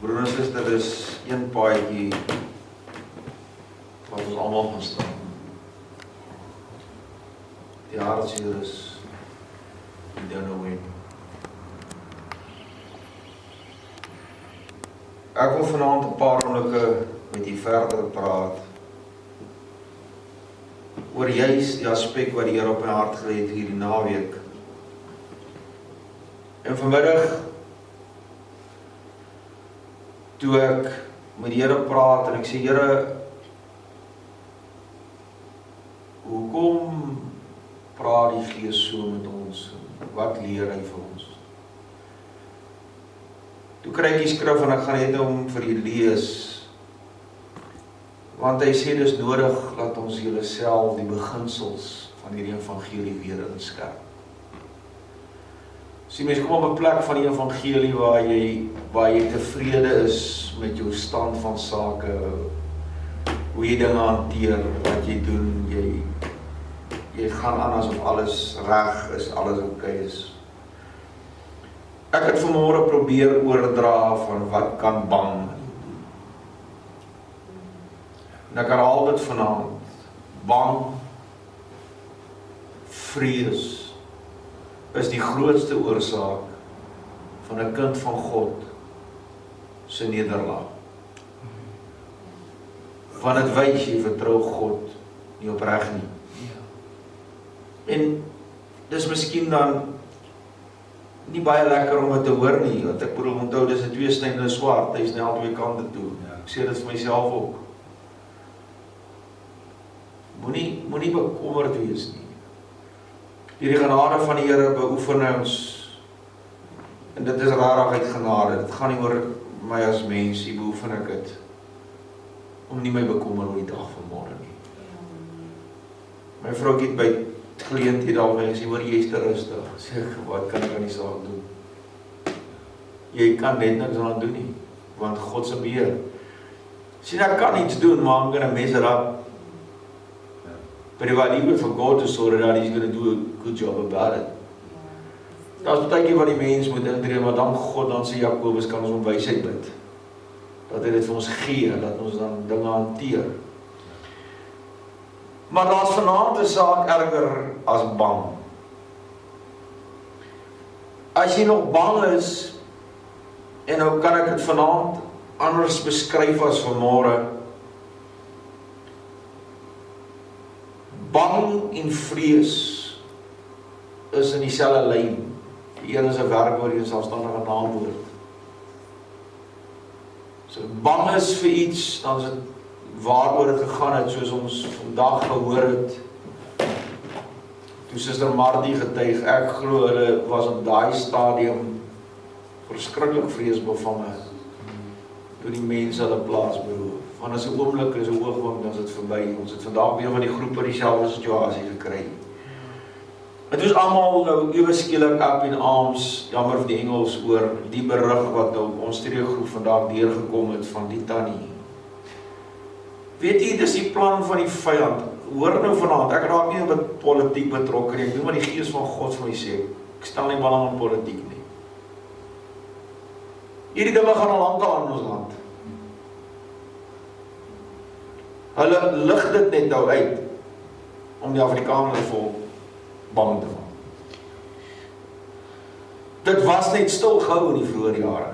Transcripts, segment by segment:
Broer en suster, dis een paadjie wat ons almal gaan staan. Die hartseer is, you don't know when. Ek wil vanaand 'n paar oomblikke met u verder praat oor juis die aspek wat die Here op my hart gelê het hierdie naweek. En vanmiddag, toe ek met die Here praat en ek sê, Here, hoekom praat die Gees so met ons? Wat leer hy vir ons? Toe kry ek die skrif en ek gaan net om vir u lees, want hy sê dis nodig dat ons julle self die beginsels van hierdie evangelie weer inskerp. So mens kom op 'n plek van die evangelie waar jy tevrede is met jou stand van sake, hoe jy dinge hanteer, wat jy doen, jy gaan aan asof alles reg is, alles oukei is. Ek het vanmôre probeer oordra van wat kan bang. En ek herhaal dit vanaand. Bang, vrees, is die grootste oorsaak van 'n kind van God se nederlaag. Want dit wys jy vertrou God nie opreg nie. En dis miskien dan nie baie lekker om dit te hoor nie, want ek bedoel, onthou, dis 'n tweesnydende swaard, hy is na albei kante toe. Ek sê dit vir myself ook. Moenie bekommerd wees nie. Hierdie genade van die Here beoefen ons, en dit is rarig uit genade, dit gaan nie oor my as mens, die beoefen ek dit, om nie my bekommer oor die dag van môre nie. My vroukie het by geleentheid al my gesê, hoor, jy is te rustig. Sê ek, wat kan ek aan die saak doen? Jy kan net niks aan doen nie, want God se beheer. Sien, ek kan iets doen, maar I'm gonna mess it up. But if I leave it for God to sort it out, he's going to do a good job about it. Daar is baie keer wat die mens moet intree, maar dan God, dan sê Jakobus, kan ons om wysheid bid. Dat hy dit vir ons gee, dat ons dan dinge hanteer. Maar daar is vanaand 'n saak erger as bang. As jy nog bang is, en nou kan ek dit vanaand anders beskryf as vanmôre, bang en vrees is in dieselfde lyn. Die een is 'n werkwoord, die is 'n selfstandige naamwoord. So bang is vir iets, dan is dit waaroor dit gegaan het, soos ons vandag gehoor het. Toe Suster Matthee getuig, ek glo hulle was op daai stadium verskriklik vreesbevange toe die mense hulle plaas beroof. Want as 'n oomblik is 'n oogwink, dan is dit verby. Ons het vandag weer van die groepe dieselfde situasie gekry. Het was almal nou ewe skielik up in arms, jammer vir die Engels, oor die berig wat nou op ons studiegroep vandag deurgekom het van die tannie. Weet jy, dis die plan van die vyand. Hoor nou vanaand, ek raak nie met politiek betrokke nie, ek doen wat die Gees van God vir my sê. Ek stel nie belang in politiek nie. Hierdie dinge gaan al lankal in ons land. Hulle lig dit net nou uit, om die Afrikaner volk bang te maak. Dit was net stil gehou in die vroeë jare.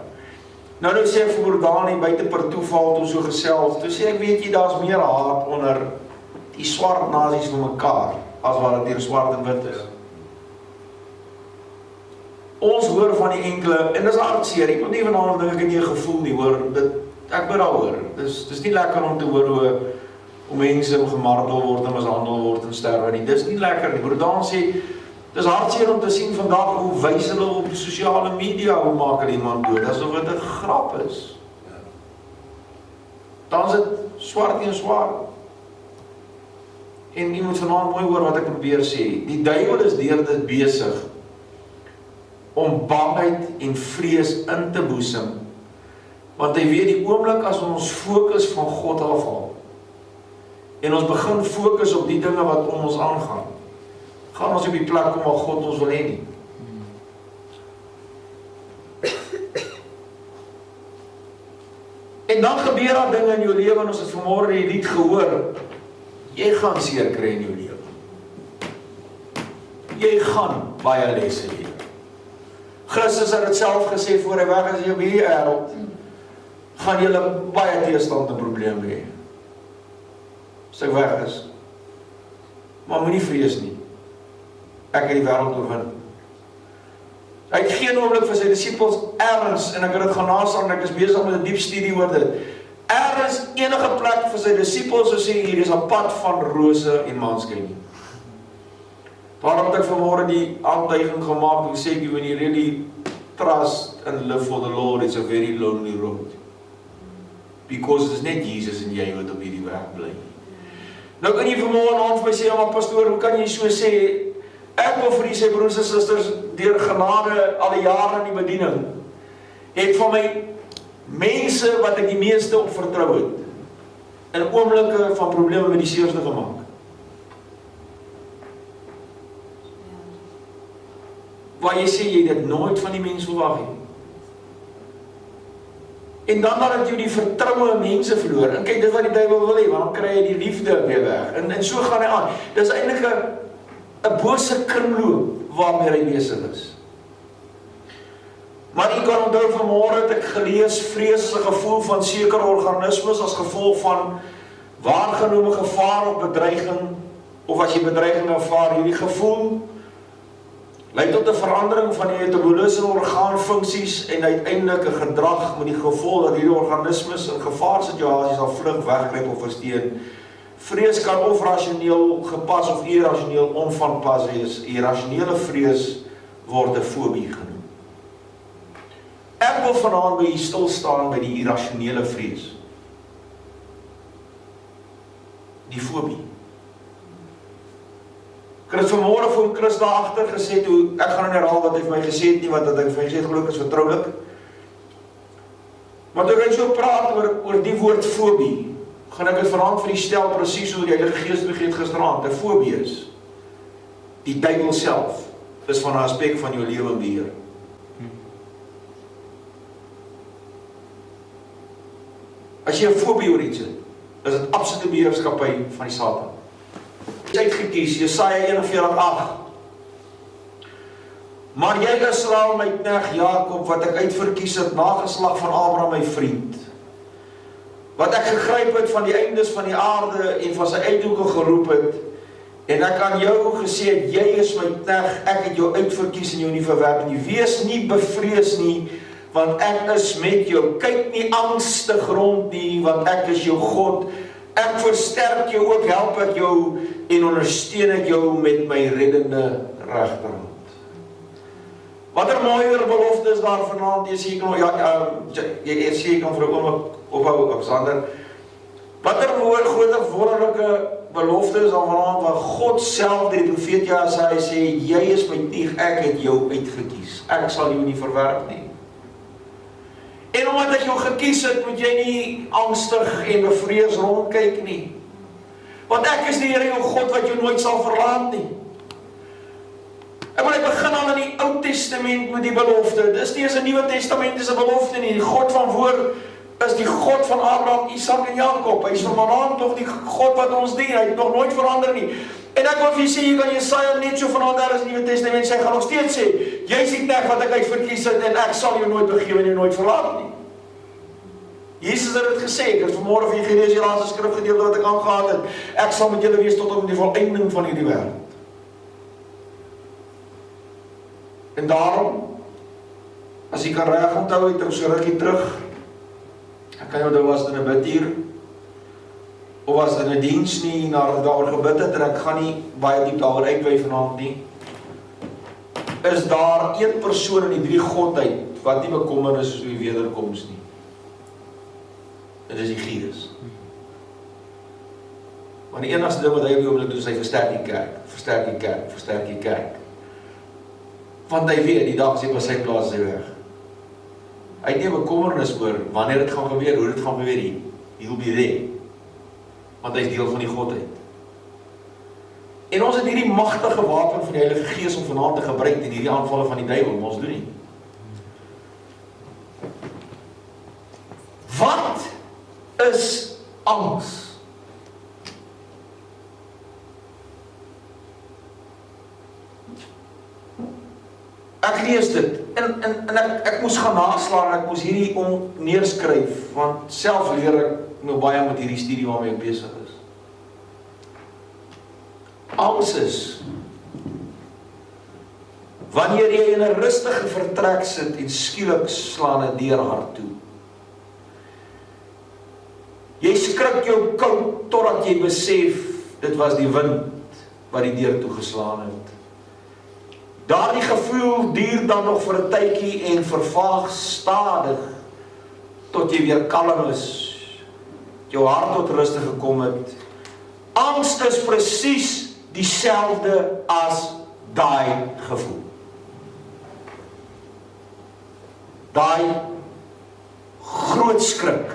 Nou sê ek vir Dani, buite per toeval, toe so gesels, toe sê ek, weet jy, daar's meer haat onder die swart nasies vir mekaar, as wat het hier swart en wit is. Ons hoor van die enkele, en dis hartseer, ek moet nie vanaand dink ek in jy gevoel nie, hoor, ek bid daaroor, dis nie lekker om te hoor hoe mense gemartel word en mishandel word en sterwe nie, dis nie lekker nie. Broer Dan sê, dis hartseer om te sien vandag hoe wys hulle op die sosiale media, hoe maak hulle iemand dood, asof dit 'n grap is. Dan is dit swart en swart. En jy moet vanaand mooi hoor wat ek probeer sê. Die duiwel is deur dit besig om bangheid en vrees in te boesem, want hy weet die oomblik as ons fokus van God afhaal, en ons begin fokus op die dinge wat om ons aangaan, gaan ons op die plek kom waar God ons wil hê nie. En dan gebeur daar dinge in jou lewe, en ons het vanmôre die lied gehoor, jy gaan seer kry in jou lewe. Jy gaan baie lesse hê. Christus het dit self gesê, voor hy weg is op hierdie wêreld, gaan julle baie teëstand en probleme hê. As hy weg is. Maar moenie vrees nie. Ek het die wêreld oorwin. Hy het geen oomblik vir sy disippels ergens, en ek het dit gaan naslaan, en ek is besig met 'n diep studie oor dit, ergens enige plek vir sy disippels so sê, hier is 'n pad van rose en maanskyn nie. Daarom het ek vanmôre die aanduiding gemaak, en sê ek, when you really trust and live for the Lord, it's a very lonely road. Because het is net Jesus en jy wat op hierdie weg bly. Nou kan jy vanmôre aan vir my sê, maar pastoor, hoe kan jy so sê? Ek wil vir die sy broers en susters, deur genade al die jare in die bediening, het van my mense wat ek die meeste op vertrou het, in oomblikke van probleme met die seerste gemaak. Waar jy sê, jy dit nooit van die mens verwag nie. En dan dat jy die vertroue in mense verloor, en kyk, dit wat die duiwel wil hê, want dan kry jy die liefde weer weg, en so gaan hy aan. Dis eintlik 'n bose kringloop waarmee hy besig is. Maar jy kan onthou vanmôre het ek gelees, vrees is 'n gevoel van sekere organismes as gevolg van waargenome gevaar of bedreiging, of as jy bedreiging ervaar, hierdie gevoel lei tot 'n verandering van die metabolisme orgaanfunksies en uiteindelik 'n gedrag met die gevolg dat hierdie organismes in gevaarsituasies sal vlug, wegkruip of versteen. Vrees kan of rasioneel gepas of irrasioneel onvanpas wees. Irrasionele vrees word 'n fobie genoem. Ek wil vanaand by hier stil staan by die irrasionele vrees. Die fobie. Ek het vanmôre vir Chris daar agter gesê, toe, ek gaan nie herhaal wat hy vir my gesê het nie, want hy vir my gesê het, gelukkig is vertroulik. Maar toe ek so praat oor die woord fobie, gaan ek het vanaand vir die stel presies hoe die Heilige Gees begeet gisteraand, 'n fobie is. Die duiwel self is van 'n aspek van jou lewe beheer. As jy 'n fobie oor iets het, is dit absolute beheerskappy van die Satan. Jy het uitgekies, Jesaja 41:8. Maar jy Israel, my knegt Jakob, wat ek uitverkies het, nageslag van Abraham, my vriend, wat ek gegryp het van die eindes van die aarde en van sy uithoeke geroep het, en ek aan jou gesê het, jy is my knegt, ek het jou uitverkies en jou nie verwerp nie. Wees nie bevrees nie, want ek is met jou. Kyk nie angstig rond nie, want ek is jou God. Ek versterk jou ook, help ek jou en ondersteun ek jou met my reddende regterhand. Watter mooier belofte is daar vanaand? Jy sê ek kan vir 'n oomblik ophou, Alexander. Watter groter wonderlike belofte is daar vanaand waar God self deur die profeet Jesaja sê, jy is my knecht, ek het jou uitgekies. Ek sal jou nie verwerp nie. En omdat ek jou gekies het, moet jy nie angstig en bevrees rondkyk nie. Want ek is die Here jou God wat jou nooit sal verlaat nie. Ek wil begin al in die Ou Testament met die belofte. Dis nie eens 'n Nuwe Testament is 'n belofte nie. Die God van voor is die God van Abraham, Isak en Jakob. Hy is vanaand nog die God wat ons dien. Hy het nog nooit verander nie. En ek wil vir julle sê, jy kan Jesaja net so vanaand daar is in die Nuwe Testament sê, gaan nog steeds sê, jy is die knegt wat ek uitverkies het en ek sal jou nooit begewe en jou nooit verlaat nie. Jesus het dit gesê, ek het vanmôre vir julle gelees die laaste skrifgedeelte wat ek aangehad het. Ek sal met julle wees tot op die volëinding van hierdie wêreld. En daarom, as jy kan reg onthou, het ons so rukkie terug, ek kan onthou was dit 'n bidtuur, of was dit 'n diens nie, nadat daaroor gebid het, en ek gaan nie baie diep daaroor uitwy vanaand nie, is daar een persoon in die drie godheid, wat nie bekommernis is oor die wederkoms nie. En dis die Gees. Want die enigste ding wat hy op die oomblik doen, is hy versterk die kerk, versterk die kerk, versterk die kerk. Want hy weet, die dag as hy by sy plaas is hy weg. Hy het nie bekommernis oor wanneer dit gaan gebeur, hoe dit gaan gebeur nie. He'll be there. Want hy is deel van die Godheid. En ons het hierdie magtige wapen van die Heilige Gees om vanaand te gebruik in hierdie aanvalle van die duiwel, maar ons doen nie. Wat is angs? Ek lees dit, en ek moes gaan naslaan, ek moes hierdie neerskryf, want self leer ek nou baie met hierdie studie waarmee ek besig is. Angs is, wanneer jy in 'n rustige vertrek sit en skielik slaan 'n deur hard toe. Jy skrik jou koud totdat jy besef, dit was die wind wat die deur toegeslaan het. Daardie gevoel duur dan nog vir 'n tydjie en vervaag stadig tot jy weer kalm is, jou hart tot rus gekom het. Angs is presies dieselfde as daai gevoel. Daai groot skrik.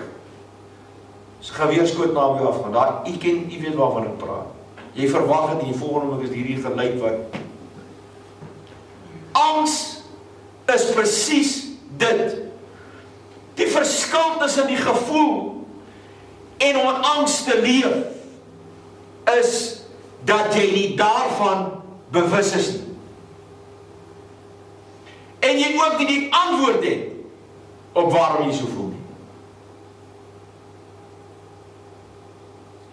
As geweerskoot naam jou afgaan, daar, jy weet waarvan ek praat. Jy verwag het en die volgende oomblik is hierdie geluid wat. Angs is presies dit. Die verskil tussen die gevoel en om in angs te leef, is dat jy nie daarvan bewus is nie. En jy ook nie die antwoord het op waarom jy so voel nie.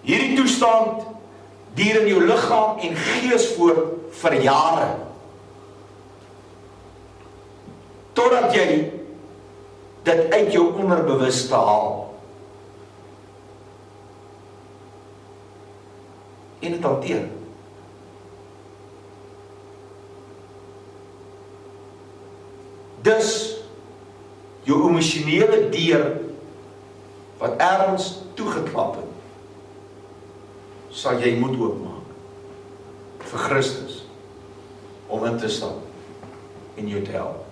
Hierdie toestand duur in jou liggaam en gees voort vir jare. Totdat jy dit uit jou onderbewuste haal. En dit hanteer. Dus, jou emosionele deur, wat ergens toegeklap het, sal jy moet oopmaak, vir Christus, om in te stap, en jou te help.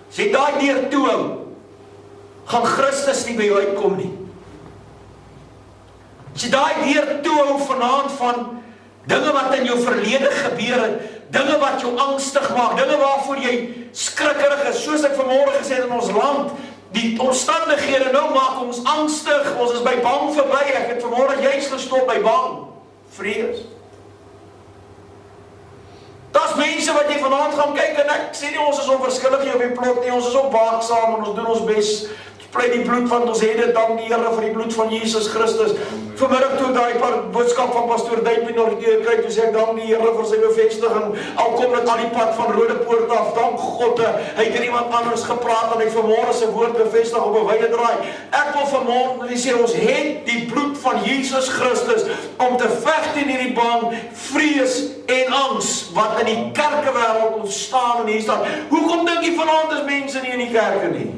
As jy daai deur toehou, gaan Christus nie by jou uitkom nie. As jy daai deur toehou vanaand van dinge wat in jou verlede gebeur het, dinge wat jou angstig maak, dinge waarvoor jy skrikkerig is, soos ek vanmôre gesê het in ons land, die omstandighede nou maak ons angstig, ons is by bang verby, ek het vanmôre juist gestop by bang, vrees. Daar's mense wat jy vanaand gaan kyk en ek sê nie ons is onverskillig hier op die plot nie, ons is ook waaksaam en ons doen ons bes. Pleit die bloed van ons hede, dank die Here vir die bloed van Jesus Christus. Vanmiddag toe daai boodskap van pastoor Duipie nog kry, toe sê ek dank die Here vir sy bevestiging. Al kom dit al die pad van Rode Poort af, dank God, hy het iemand anders gepraat en hy vanmôre sy woord bevestig op 'n wye draai. Ek wil vanmôre sê ons het die bloed van Jesus Christus om te veg teen hierdie bang, vrees en angs wat in die kerkewêreld ontstaan en hier staan. Hoekom dink jy vanaand is mense nie in die kerke nie?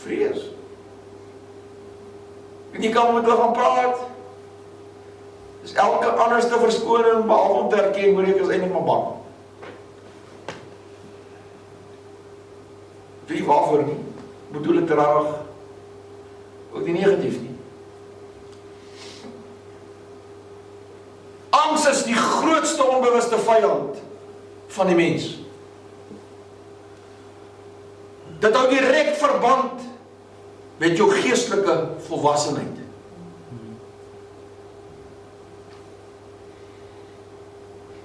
Vrees. En jy kan met hulle gaan praat. Dis elke anders te verskoning, behalwe om te herken, hoor ek is eintlik maar bang. Weet jy waarvoor nie? Bedoel ek terug, ook nie negatief nie. Angs is die grootste onbewuste vyand van die mens. Dit hou direk verband met jou geestelike volwassenheid.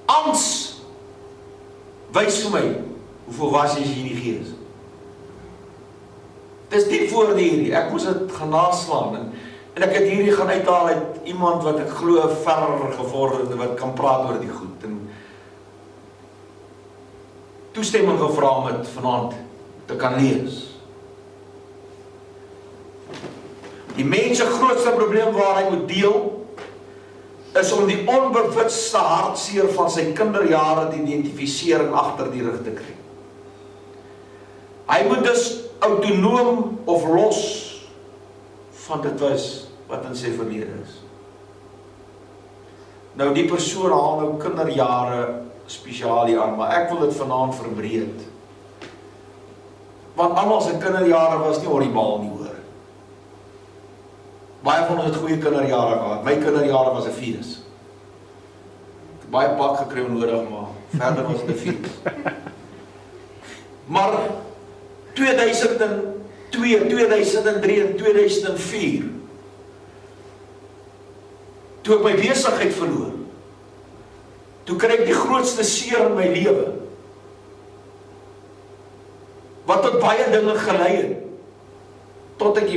Angs wys vir my hoe volwasse jy in die gees. Dis diep woorde hierdie, ek moes dit gaan naslaan en ek het hierdie gaan uithaal uit iemand wat ek glo verder gevorderd wat kan praat oor die goed en toestemming gevra om dit vanaand te kan lees. Die mens se grootste probleem waar hy moet deel, is om die onbewuste hartseer van sy kinderjare te identifiseer en agter die rug te kry. Hy moet dus autonoom of los van dit was wat in sy verlede is. Nou die persoon haal nou kinderjare spesiaal hier aan, maar ek wil dit vanaand verbreed. Want almal se kinderjare was nie horribaal nie hoor. Baie van ons het goeie kinderjare gehad. My kinderjare was 'n fees. Ek het baie pak gekry nodig, maar verder was dit 'n fees. Maar 2002, 2003 en 2004, toe ek my besigheid verloor, toe kry ek die grootste seer in my lewe, wat tot baie dinge gelei het, tot ek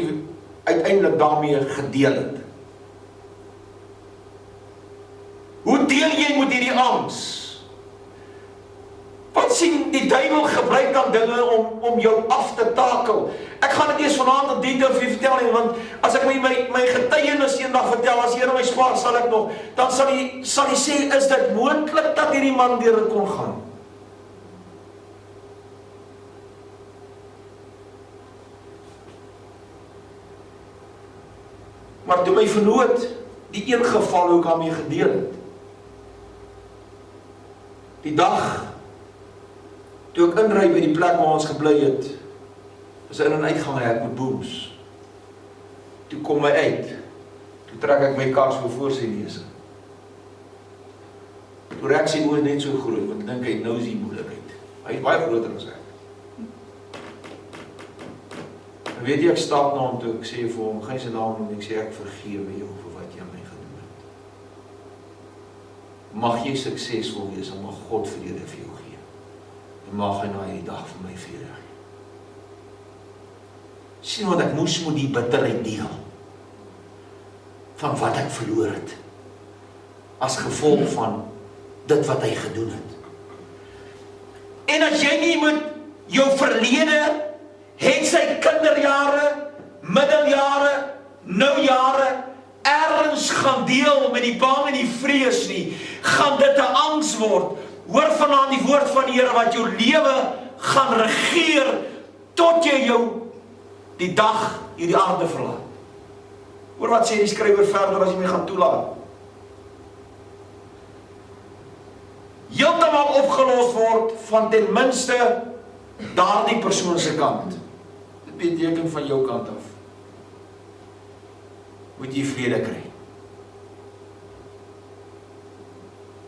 uiteindelik daarmee gedeel het. Hoe deel jy met hierdie angs? Wat sien die duiwel gebruik dan dinge om jou af te takel? Ek gaan dit eers vanaand op detail vir vertel nie, want as ek my getuienis eendag vertel, as Here my spaar, sal ek nog, dan sal hy sê, is dit moontlik dat hierdie man deur dit kon gaan? Maar toe my vernoot, die een geval hoe ek daarmee gedeel het, die dag, toe ek inry by die plek waar ons gebly het, is in en uitgang hek met booms. Toe kom my uit, toe trek ek my kar so voor sy neus. Toe rek sy oor net so groot, want ek dink hy, nou is die moeilikheid. Hy is baie groter as ek. En weet jy, ek stap na hom toe, ek sê vir hom, gaan sy naam noem, ek sê, ek vergewe jou vir wat jy aan my gedoen het. Mag jy suksesvol wees, en mag God vrede vir jou gee. En mag hy na hierdie dag vir my vrede gee. Sien wat ek moes met die bitterheid deel, van wat ek verloor het, as gevolg van dit wat hy gedoen het. En as jy nie met jou verlede, het sy kinderjare, middeljare, noujare, ergens gaan deel met die bang en die vrees nie, gaan dit 'n angs word. Hoor vanaand die woord van die Here wat jou lewe gaan regeer tot jy die dag hierdie aarde verlaat. Hoor wat sê die skrywer verder as jy my gaan toelaat. Heeltemal opgelos word van ten minste daardie persoon se kant. Dit beteken van jou kant af. Moet jy vrede kry.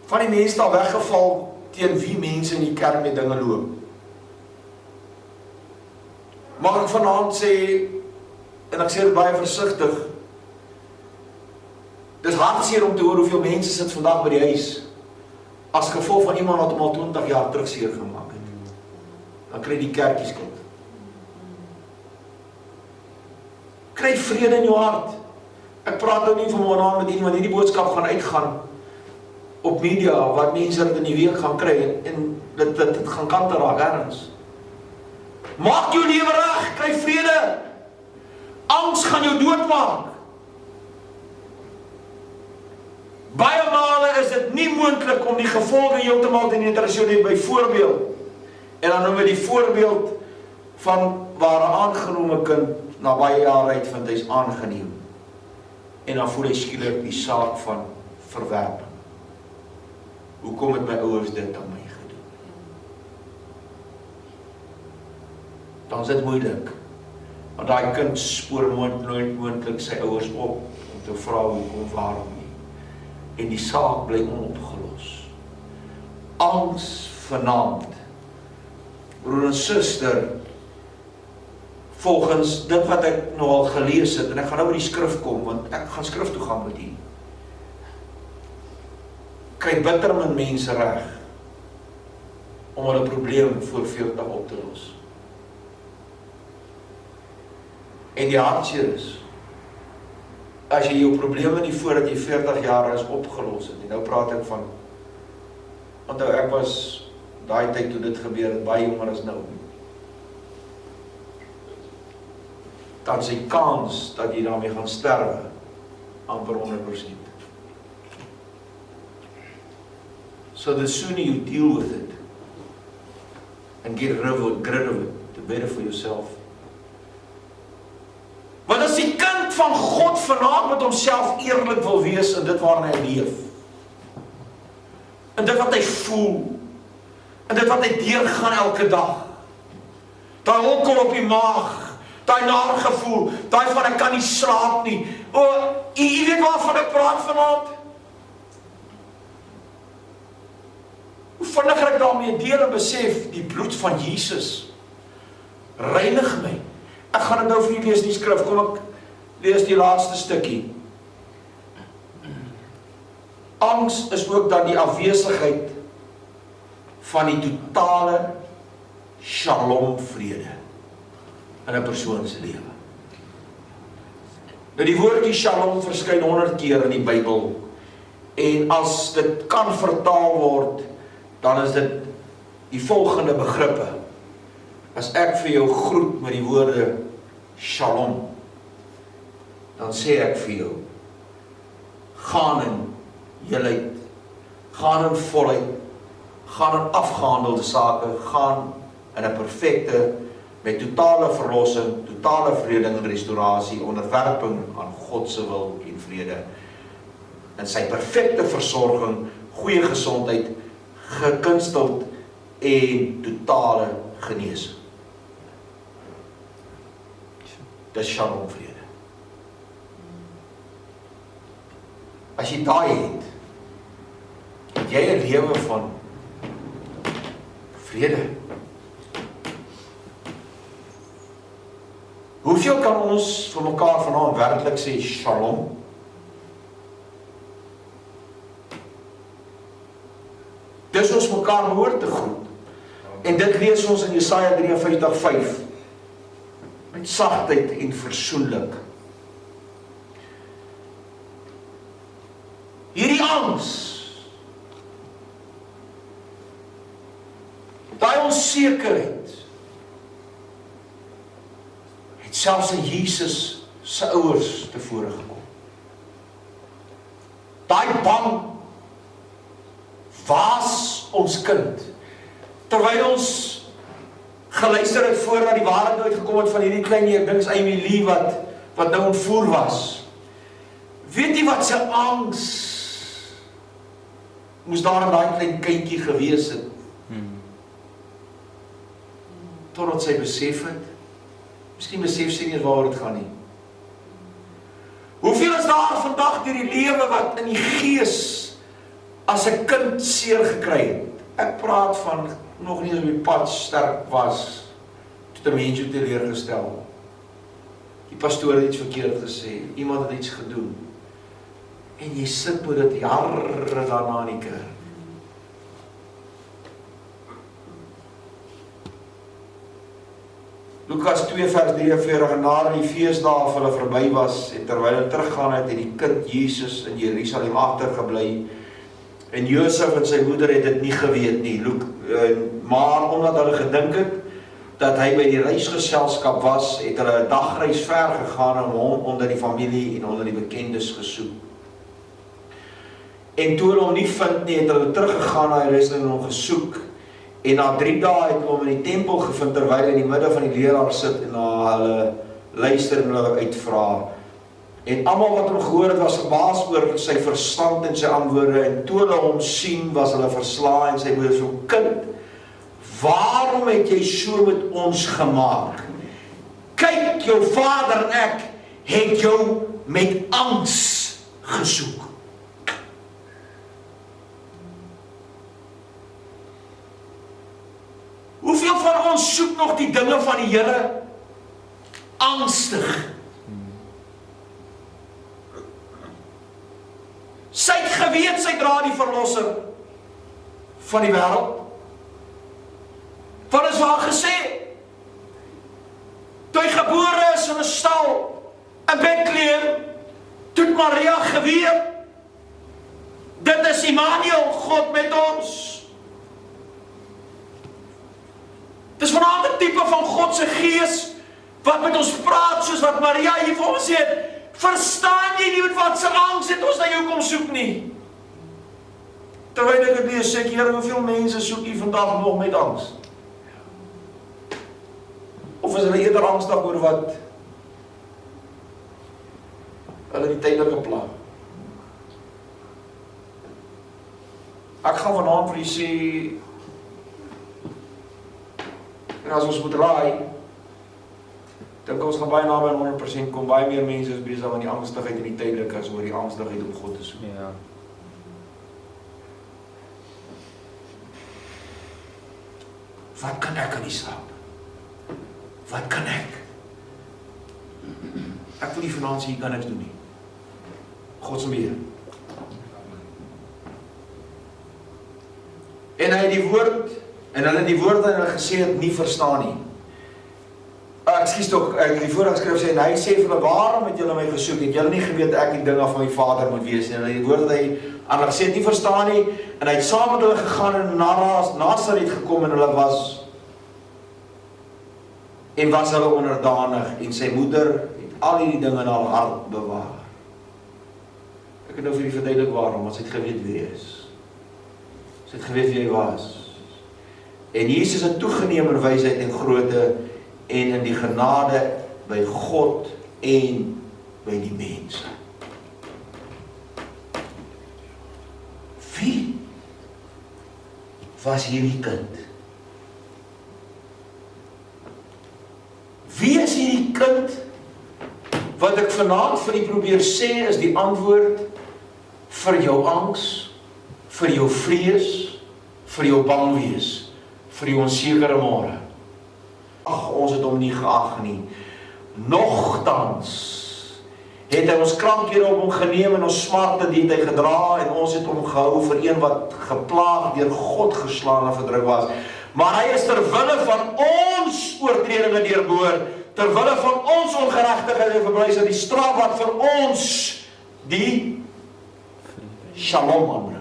Van die mense daar weggeval teen wie mense in die kerk met dinge loop. Mag ek vanaand sê, en ek sê dit baie versigtig, dis hartseer om te hoor hoeveel mense sit vandag by die huis, as gevolg van iemand wat hom al 20 jaar terug seer gemaak het. Dan kry die kerkie skuld. Kry vrede in jou hart. Ek praat nou nie van vanaand met iemand, hierdie boodskap gaan uitgaan op media, wat mense dit in die week gaan kry, en dit gaan kante raak ergens. Maak jou lewe reg, kry vrede. Angs gaan jou doodmaak. Baie male is dit nie moontlik om die gevolge heeltemal te neutraliseer, byvoorbeeld, en dan noem we die voorbeeld van waar 'n aangenome kind na baie jare uitvind, hy is aangeneem. En dan voel hy skielik die saak van verwerping. Hoekom het my ouers dit aan my gedoen? Dan is dit moeilik. Want daai kind spoor nooit moontlik sy ouers op om te vra hoekom, waarom nie. En die saak bly onopgelos. Angs vanaand. Broer en suster, volgens dit wat ek nou al gelees het, en ek gaan nou by die skrif kom, want ek gaan skrif toe gaan met u. Kry bitter min mense reg om hulle probleem voor 40 op te los. En die hartseer is, as jy jou probleme nie voordat jy 40 jaar is opgelos het, en nou praat ek van, want ek was daai tyd toe dit gebeur het, baie jonger as nou, dan is die kans dat jy daarmee gaan sterwe amper 100%. So the sooner you deal with it and get rid of it, the better for yourself. Want as die kind van God vanaand met homself eerlik wil wees in dit waarin hy leef, in dit wat hy voel, in dit wat hy deurgaan elke dag, daai hokkel op die maag, daai nagevoel, daai van ek kan nie slaap nie, jy weet waarvan ek praat vanaand? Hoe vinniger ek daarmee deel en besef, die bloed van Jesus Reinig my. Ek gaan dit nou vir julle lees in die skrif, kom ek lees die laaste stukkie. Angs is ook dan die afwesigheid van die totale shalom vrede in 'n persoon se lewe. Nou die woordjie shalom verskyn 100 keer in die Bybel, en as dit kan vertaal word, dan is dit die volgende begrippe. As ek vir jou groet met die woorde shalom, dan sê ek vir jou, gaan in heelheid, gaan in volheid, gaan in afgehandelde sake, gaan in 'n perfekte, met totale verlossing, totale verreding en restaurasie, onderwerping aan God se wil en vrede, in sy perfekte versorging, goeie gesondheid, gekunsteld en totale genesing. Dis shalom vrede. As jy daai het jy 'n lewe van vrede. Hoeveel kan ons vir mekaar vanaand werklik sê shalom? Dis ons mekaar behoort te groet. En dit lees ons in Jesaja 53:5. Met sagtheid en versoenlik. Hierdie angs, daai onsekerheid, het selfs in Jesus se ouers tevore gekom. Daai bang, was ons kind, terwyl ons geluister het voordat die waarheid uitgekom het van hierdie klein hier, dink Amy Lee wat nou ontvoer was. Weet jy wat sy angs moes daar in daai klein kindjie gewees het? Totdat sy besef het, miskien besef sy nie waaroor dit gaan nie. Hoeveel is daar vandag deur die lewe wat in die gees as 'n kind seer gekry het? Ek praat van nog nie eens op die pad sterk was, tot 'n mens jou teleurgestel. Die pastoor het iets verkeerd gesê, iemand het iets gedoen, en jy sit met dit jare daarna in die kerk. Lukas 2 vers 43, en nadat die feesdae vir hulle verby was, en terwyl hulle teruggaan het die kind Jesus in Jerusalem agtergebly, en Josef en sy moeder het dit nie geweet nie, maar omdat hulle gedink het, dat hy by die reisgeselskap was, het hulle 'n dagreis ver gegaan en hom onder die familie en onder die bekendes gesoek. En toe hulle hom nie vind nie, het hulle teruggegaan na Jerusalem en hom gesoek. En na 3 dae het hulle hom in die tempel gevind, terwyl hy in die midde van die leraar sit en na hulle luister en hulle uitvra. En almal wat hom gehoor het, was verbaas oor sy verstand en sy antwoorde, en toe hulle hom sien, was hulle verslae, en sy moeder so, kind, waarom het jy so met ons gemaak? Kyk, jou vader en ek het jou met angs gesoek. Hoeveel van ons soek nog die dinge van die Here angstig? Sy het geweet, sy dra die verlosser van die wêreld. Wat is waar gesê? Toe hy gebore is in 'n stal in Bethlehem, toe het Maria geweet, dit is Immanuel, God met ons. Dis vanaand 'n tipe van God se gees wat met ons praat, soos wat Maria hier vir ons sê. Verstaan jy nie met wat se angs het ons na jou kom soek nie? Terwyl ek dit lees, sê ek, Here, hoeveel mense soek U vandag nog met angs? Of is hulle eerder angstig oor wat hulle die tydelike pla? Ek gaan vanaand vir u sê, en as ons moet raai, dink ons gaan baie naby aan 100% kom, baie meer mense is besig aan die angstigheid en die tydelike as oor die angstigheid om God te soek. Ja. Wat kan ek aan die slaap? Wat kan ek? Ek wil nie vanaand sê, jy kan niks doen nie. God se beheer. En hy het die woord, en hulle die woord en hulle gesê het nie verstaan nie. Ekskuus tog, die vorige skrif sê, en hy sê vir hulle, waarom het julle my gesoek? Het julle nie geweet ek die dinge van my Vader moet wees nie? En die woord wat hy aan hulle gesê het, nie verstaan nie, en hy het saam met hulle gegaan en Nasaret gekom en hulle was hulle onderdanig, en sy moeder het al die dinge in haar hart bewaar. Ek het nou vir die verduidelik waarom, want sy het geweet wie hy is. Sy het geweet wie hy was. En Jesus het toegeneem in wysheid en grootte, en in die genade by God en by die mense. Wie was hierdie kind? Wie is hierdie kind? Wat ek vanaand vir u probeer sê is die antwoord vir jou angs, vir jou vrees, vir jou bang wees, vir jou onsekere môre. Ag, ons het hom nie geag nie. Nogtans het hy ons krankhede op hom geneem en ons smarte die het hy gedra en ons het hom gehou vir een wat geplaag deur God geslaan en verdruk was. Maar hy is ter wille van ons oortredinge deurboor, ter wille van ons ongeregtigheid en verblys die straf wat vir ons die shalom aanbring.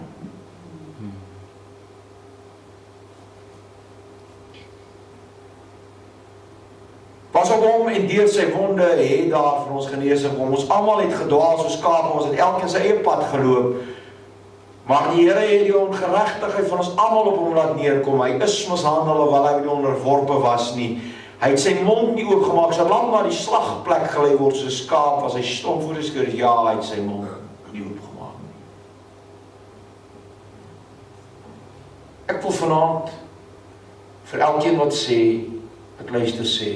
Pas op hom en deur sy wonde het daar vir ons genesing kom. Ons almal het gedwaal soos skape, ons het elkeen sy eie pad geloop. Maar die Here het die ongeregtigheid van ons almal op hom laat neerkom. Hy is mishandel hoewel hy nie onderworpe was nie. Hy het sy mond nie oopgemaak, solank na die slagplek gelei word soos skaap, as hy stom voor die skeur, ja, hy het sy mond nie oopgemaak nie. Ek wil vanaand vir elkeen wat sê, ek luister sê,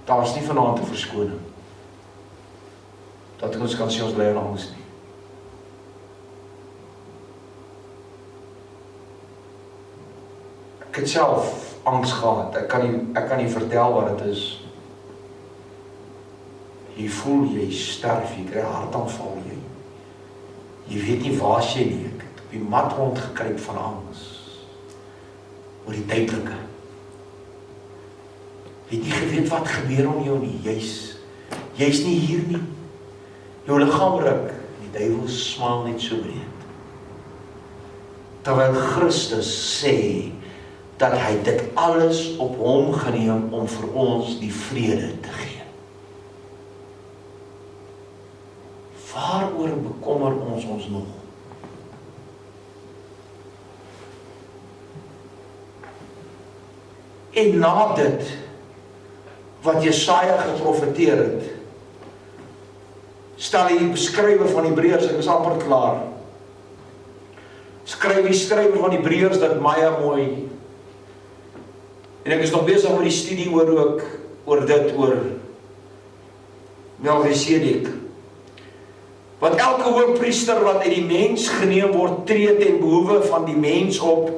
daar is nie vanaand 'n verskoning dat ons kan sê ons bly in angs nie. Ek het self angs gehad. Ek kan nie vertel wat dit is. Jy voel jy sterf, jy kry 'n hartaanval, jy weet nie waar jy nie. Ek het op die mat rondgekruip van angs oor die tydelike. Jy het nie geweet wat gebeur om jou nie. Jy's nie hier nie. Jou liggaam ruk, die duiwel smaal net so breed. Terwyl Christus sê dat hy dit alles op hom geneem om vir ons die vrede te gee. Waaroor bekommer ons nog? En na dit wat Jesaja geprofeteer het, stel hy die beskrywer van Hebreërs, ek is amper klaar. Skryf die skrywer van Hebreërs dit baie mooi. En ek is nog besig met die studie oor Melchisedek. Want elke hoëpriester wat uit die mens geneem word, tree ten behoeve van die mens op,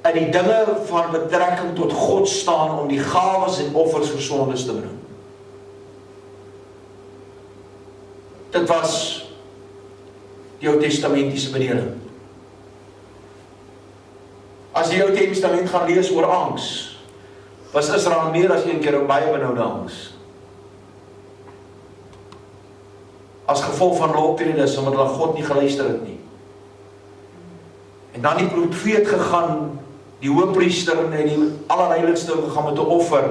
in die dinge van betrekking tot God staan om die gawes en offers vir sondes te bring. Dit was die Ou Testamentiese bedeling. As jy Ou Testament gaan lees oor angs, was Israel meer as een keer 'n baie benoude angs. As gevolg van hulle optredes, omdat hulle God nie geluister het nie. En dan die profeet gegaan, die hoëpriester en die allerheiligste gegaan met 'n offer.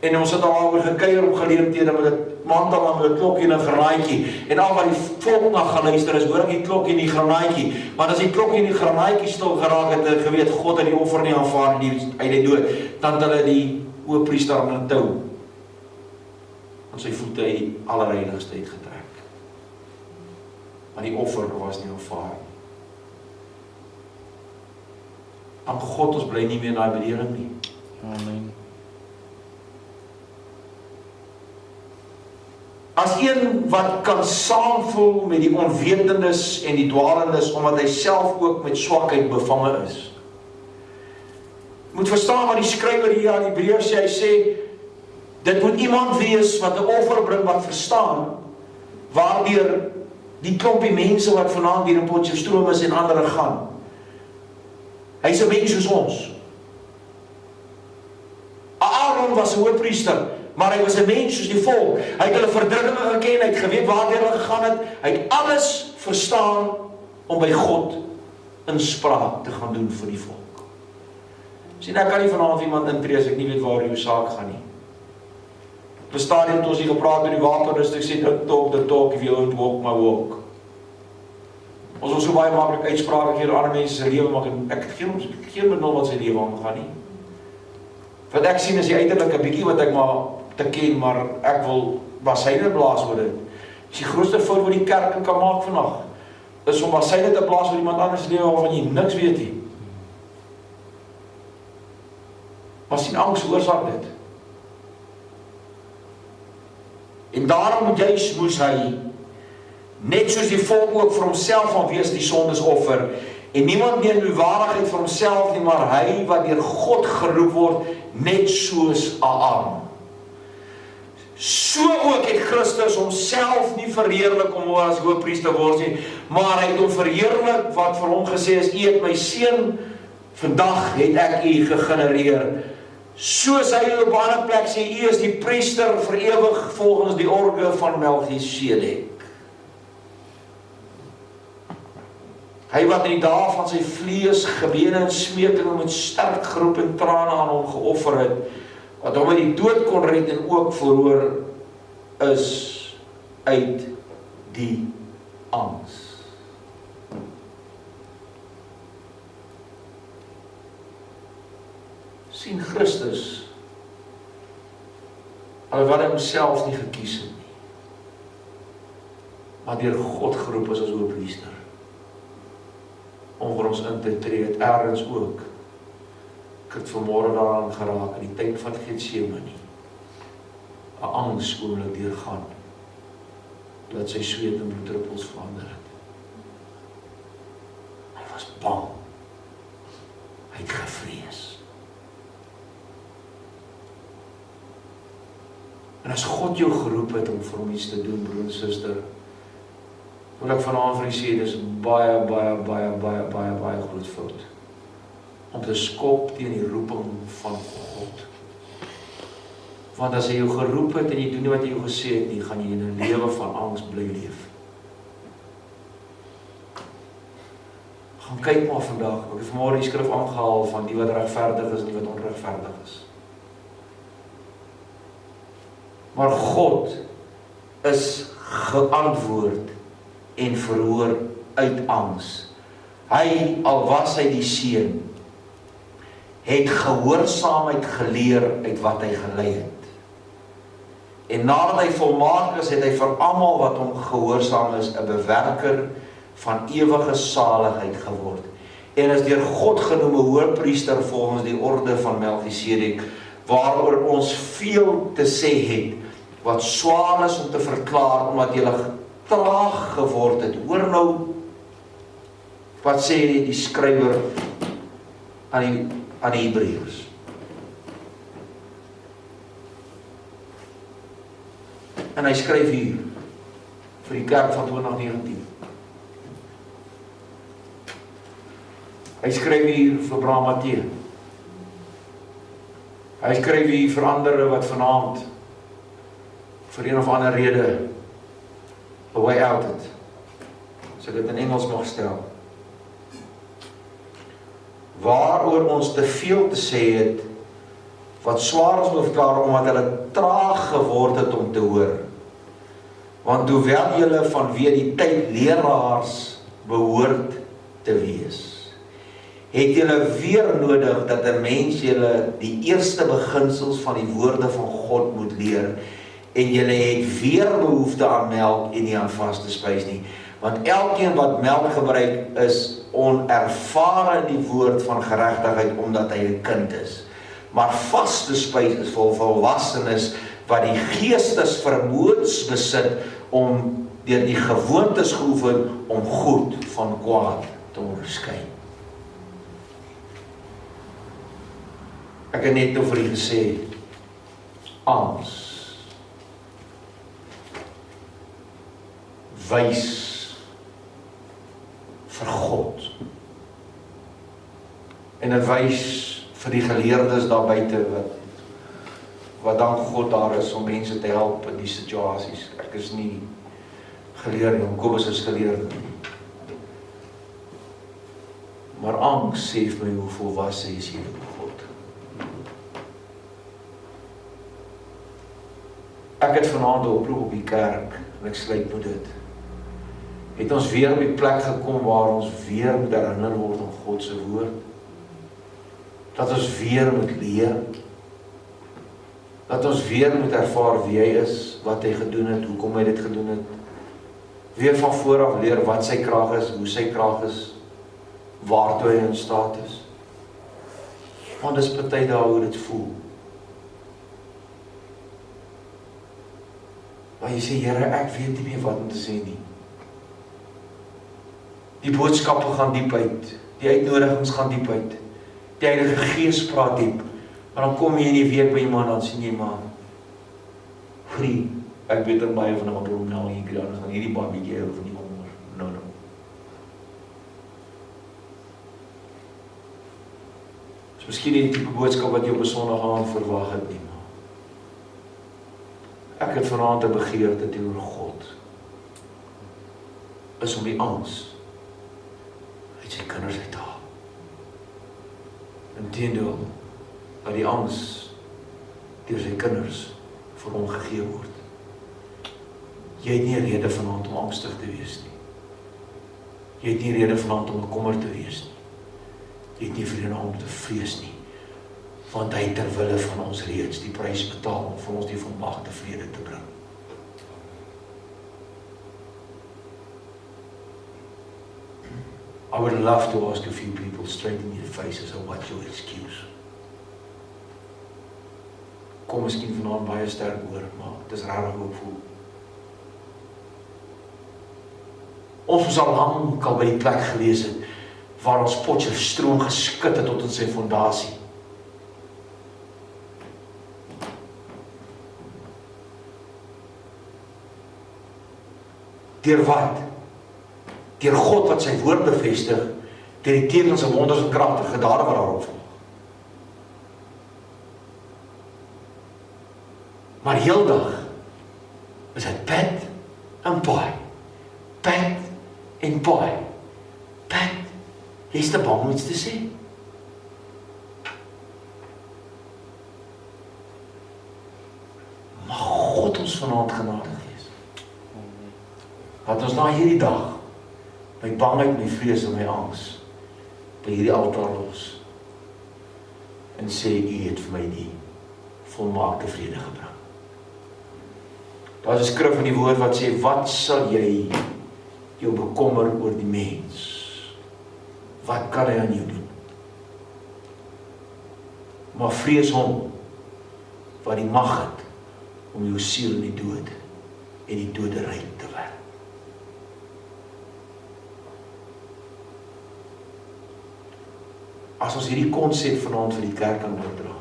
En ons het al oor gekuier op geleenthede met 'n mantel aan met 'n klokkie en 'n granaatjie. En al wat die volk na geluister is, hoor ek die klokkie en die granaatjie. Maar as die klokkie en die granaatjie stil geraak het, en geweet God het die offer nie aanvaar nie, uit die dood, dan het hulle die hoëpriester aan 'n tou aan sy voete uit die allerheiligste uitgetrek. Maar die offer was nie aanvaar nie. Dank God, ons bly nie meer in daai bedeling nie. Amen. As een wat kan saamvoel met die onwetendes en die dwalendes, omdat hy self ook met swakheid bevange is. moet verstaan wat die skrywer hier aan Hebreërs sê. Hy sê, dit moet iemand wees wat 'n offer bring wat verstaan, waardeur die klompie mense wat vanaand hier in Potchefstroom is en ander gaan. Hy is 'n mens soos ons. Aaron was 'n hoëpriester, maar hy was 'n mens soos die volk. Hy het hulle verdrukkinge geken, hy het geweet waar hulle gegaan het, hy het alles verstaan om by God inspraak te gaan doen vir die volk. Sien, ek kan nie vanaand iemand intree as ek nie weet waar die saak gaan nie. Op 'n stadium het ons hier gepraat oor die wapenrusting, sê don't talk the talk if you don't walk my walk. Ons wil so baie maklik uitsprake gee oor ander mense se lewe, maar ek het geen benul wat sy lewe aangaan nie. Wat ek sien is die uiterlike bietjie wat ek maar te ken, maar ek wil basyne blaas oor dit. Dis die grootste fout wat die kerk kan maak vandag, is om basyne te blaas oor iemand anders se lewe waarvan jy niks weet nie. Maar sien, angs veroorsaak dit. En daarom moes hy, net soos die volk ook vir homself van wees die sondesoffer, en niemand meer in die waardigheid vir homself nie, maar hy wat deur God geroep word, net soos Aaron. So ook het Christus homself nie verheerlik om as hoëpriester word nie, maar hy het hom verheerlik wat vir hom gesê is, U het my seun, vandag het ek U gegenereer. Soos hy op 'n ander plek sê, U is die priester vir ewig volgens die orde van Melchisedek. Hy wat in die dae van sy vlees, gebede en smeekinge met sterk geroep en trane aan hom geoffer het, wat hom uit die dood kon red en ook verhoor is uit die angs. Sien Christus, alhoewel hy homself nie gekies het nie, maar deur God geroep is as hoëpriester, om vir ons in te tree, het ergens ook, ek het vanmôre daaraan geraak, in die tyd van Getsemane, 'n angs oomblik deurgaan, dat sy sweet en bloeddruppels verander het. Hy was bang, hy het gevrees. En as God jou geroep het om vir hom iets te doen, broer en suster, wil ek vanaand vir u sê, dis baie groot fout. Om te skop teen die roeping van God. Want as hy jou geroep het en jy doen nie wat hy jou gesê het nie, gaan jy in 'n lewe van angs bly leef. Gaan kyk maar vandag, ek het vanmôre die skrif aangehaal van die wat regverdig is en die wat onregverdig is. Maar God is geantwoord en verhoor uit angs. Hy, al was hy die seun, het gehoorsaamheid geleer uit wat hy gelei het. En nadat hy volmaak is, het hy vir almal wat hom gehoorsaam is, 'n bewerker van ewige saligheid geword. En is deur God genoem 'n hoëpriester volgens die orde van Melchisedek, waaroor ons veel te sê het, wat swaar is om te verklaar, omdat julle traag geword het. Hoor nou, wat sê die skrywer aan die Hebreërs. En hy skryf hier, vir die kerk van 2019. Hy skryf hier vir Braam Matthee. Hy skryf hier vir andere wat vanaand, vir een of ander rede, a way out het. So dit in Engels mag stel. Waaroor ons te veel te sê het, wat swaar is om te verklaar, omdat hulle traag geword het om te hoor. Want hoewel julle vanweë die tyd leraars behoort te wees, het julle weer nodig dat 'n mens julle die eerste beginsels van die woorde van God moet leer, en julle het weer behoefte aan melk en nie aan vaste spys nie. Want elkeen wat melk gebruik is onervare in die woord van geregtigheid, omdat hy 'n kind is. Maar vaste spys is vir volwassenes wat die geestesvermoëns besit om deur die gewoontes geoefen om goed van kwaad te onderskei. Ek het net nou vir u gesê, angs wys vir God. En dit wys vir die geleerdes daar buite wat dank God daar is om mense te help in die situasies. Ek is nie geleerd nie, Kobus is geleerd. Maar angs sê vir my hoe volwasse is jy met God. Ek het vanaand 'n oproep op die kerk en ek sluit met dit. Het ons weer op die plek gekom waar ons weer moet herinner word aan God se woord. Dat ons weer moet leer. Dat ons weer moet ervaar wie hy is, wat hy gedoen het, hoekom hy dit gedoen het. Weer van vooraf leer wat sy krag is, hoe sy krag is, waartoe hy in staat is. Want dis party daar hoe dit voel. Maar jy sê, Here, ek weet nie meer wat om te sê nie. Die boodskappe gaan diep uit, die uitnodigings gaan diep uit, die Heilige Gees praat diep, maar dan kom jy in die week by iemand, dan sien jy maar, Vree, ek weet er baie van wat om nou hier gedaan is, dan hierdie baie bietjie of nie honger, nou. Dis miskien nie die tipe boodskap wat jy op 'n Sondagaand verwag het nie, maar ek het vanaand 'n begeerte teenoor God, is om die angs uit sy kinders uit te haal. Inteendeel, dat die angs deur sy kinders vir hom gegee word. Jy het nie rede vanaand om angstig te wees nie. Jy het nie rede vanaand om bekommerd te wees nie. Jy het nie rede om te vrees nie. Want hy ter wille van ons reeds die prys betaal om vir ons die volmaakte vrede te bring. I would love to ask a few people straight in your faces, what's your excuse? Kom miskien vanaand baie sterk oor, maar dit is rarig hoopvol. Ons was al lang al by die plek gewees het, waar ons Potchefstroom geskit het tot in sy fondasie. Deur wat? Deur God wat sy woord bevestig, deur die tekens en wonders en kragtige dade wat daarop volg. Maar heeldag is dit pad en paai. Pad en paai. Pad, jy is te bang om iets te sê. Mag God ons vanaand genade wees. Dat ons na hierdie dag my bangheid, my vrees en my angs by hierdie altaar los en sê, U het vir my die volmaakte vrede gebring. Daar is 'n skrif in die woord wat sê, wat sal jy jou bekommer oor die mens? Wat kan hy aan jou doen? Maar vrees hom wat die mag het om jou siel in die dood en die doderyk te werk. As ons hierdie konsep vanaand vir die kerk kan oordra.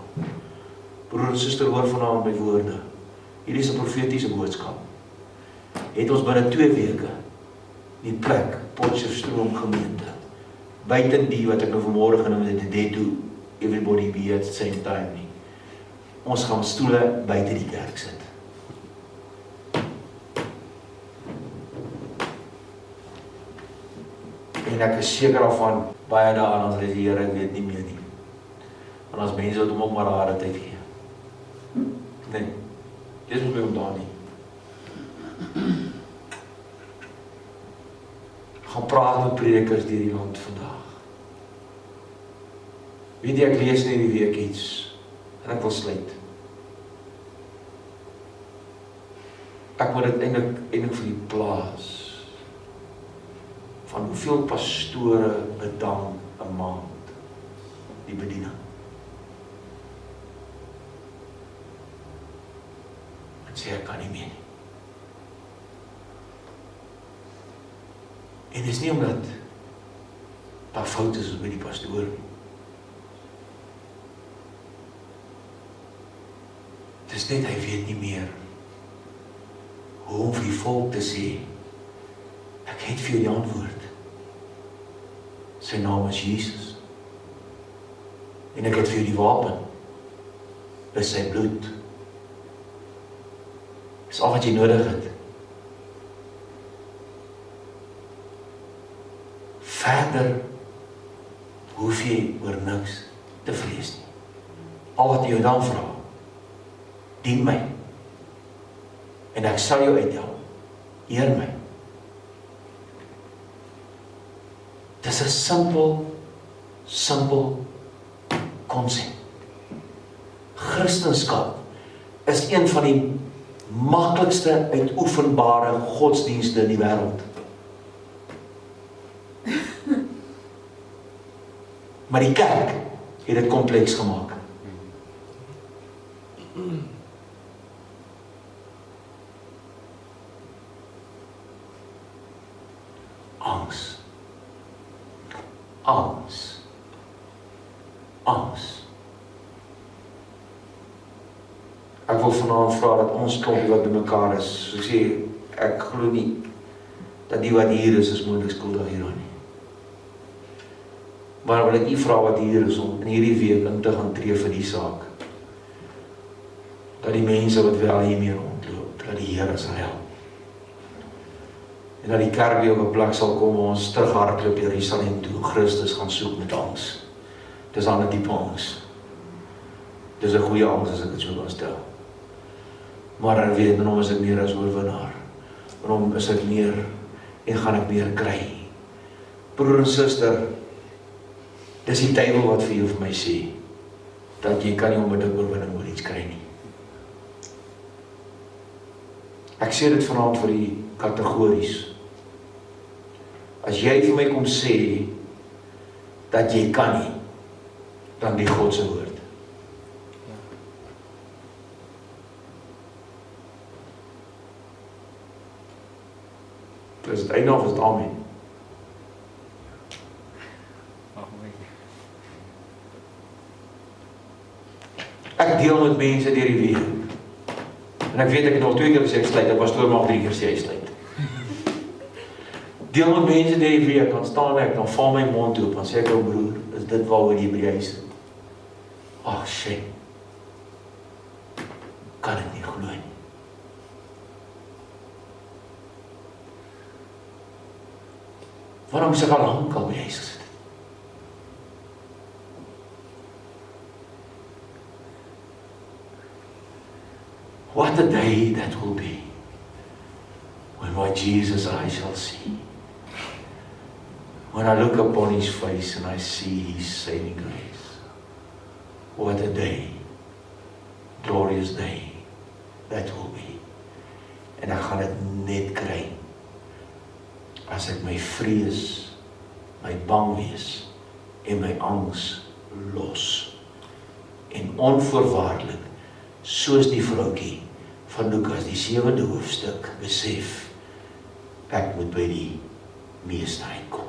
Broer en suster, hoor vanaand my woorde. Hierdie is 'n profetiese boodskap. Het ons binne 2 weke die plek, Potchefstroom gemeente, buiten die wat ek nou vanmôre genoem het, die day to everybody be at the same time nie. Ons gaan stoele buite die kerk sit. En ek is seker daarvan, baie daaraan as die Here weet nie meer nie. Want as mense wat hom ook maar harde tyd gee. Nee, dis moet my om daar nie. Gaan praat met predikers deur die land vandag. Weet jy, ek lees nie die week iets, en ek wil sluit. Ek moet dit eintlik vir die plaas van hoeveel pastore bedank 'n maand die bediening. En sê ek kan nie meer nie. En dis nie omdat daar foute is by die pastoor nie. Dis net, hy weet nie meer hoe om vir die volk te sê, ek het vir jou die antwoord. Sy naam is Jesus. En ek het vir jou die wapen. Dis sy bloed. Dis al wat jy nodig het. Verder hoef jy oor niks te vrees nie. Al wat jy dan vra, dien my. En ek sal jou uithelp. Eer my. Dis 'n simpel konsep. Christendom is een van die maklikste uitoefenbare godsdienste in die wêreld. Maar die kerk het dit kompleks gemaak. Angs. Ek wil vanaand vra dat ons klompie wat bymekaar is, so sê, ek glo nie dat die wat hier is moontlik skuldig hieraan nie. Maar wil ek u vra wat hier is om in hierdie week in te gaan tree vir die saak. Dat die mense wat wel hiermee rondloop, dat die Here sal help. En dat die kerk weer op 'n plek sal kom waar ons terughardloop Jerusalem toe, Christus gaan soek met angs. Dis 'n ander tipe angs. Dis 'n goeie angs as ek dit so kan stel. Maar dan weet men, is ek meer as oorwinnaar. Waarom is ek meer en gaan ek meer kry? Broer en suster, dis die duiwel wat vir jou vir my sê, dat jy kan nie onmiddellik oorwinning oor iets kry nie. Ek sê dit vanaand vir die kategories. As jy vir my kom sê, dat jy kan nie, dan die God se woord. Is dit einde of is dit amen? Ek deel met mense deur die week. En ek weet ek het al 2 keer gesê ek sluit, ek pastoor mag 3 keer sê ek sluit. Deel met mense deur die week, dan staan ek, dan val my mond oop, dan sê ek, broer, is dit waaroor jy by die huis sit? Ag, shit. Kan dit nie glo nie. Waarom is ek al lank al by die huis gesit? What a day that will be, when my Jesus I shall see. When I look upon his face and I see his saving grace. What a day, glorious day that will be. En ek gaan dit net kry, as ek my vrees, my bang wees, en my angs los. En onvoorwaardelik, soos die vroukie van Lukas, die 7de hoofstuk, besef, ek moet by die meeste uitkom.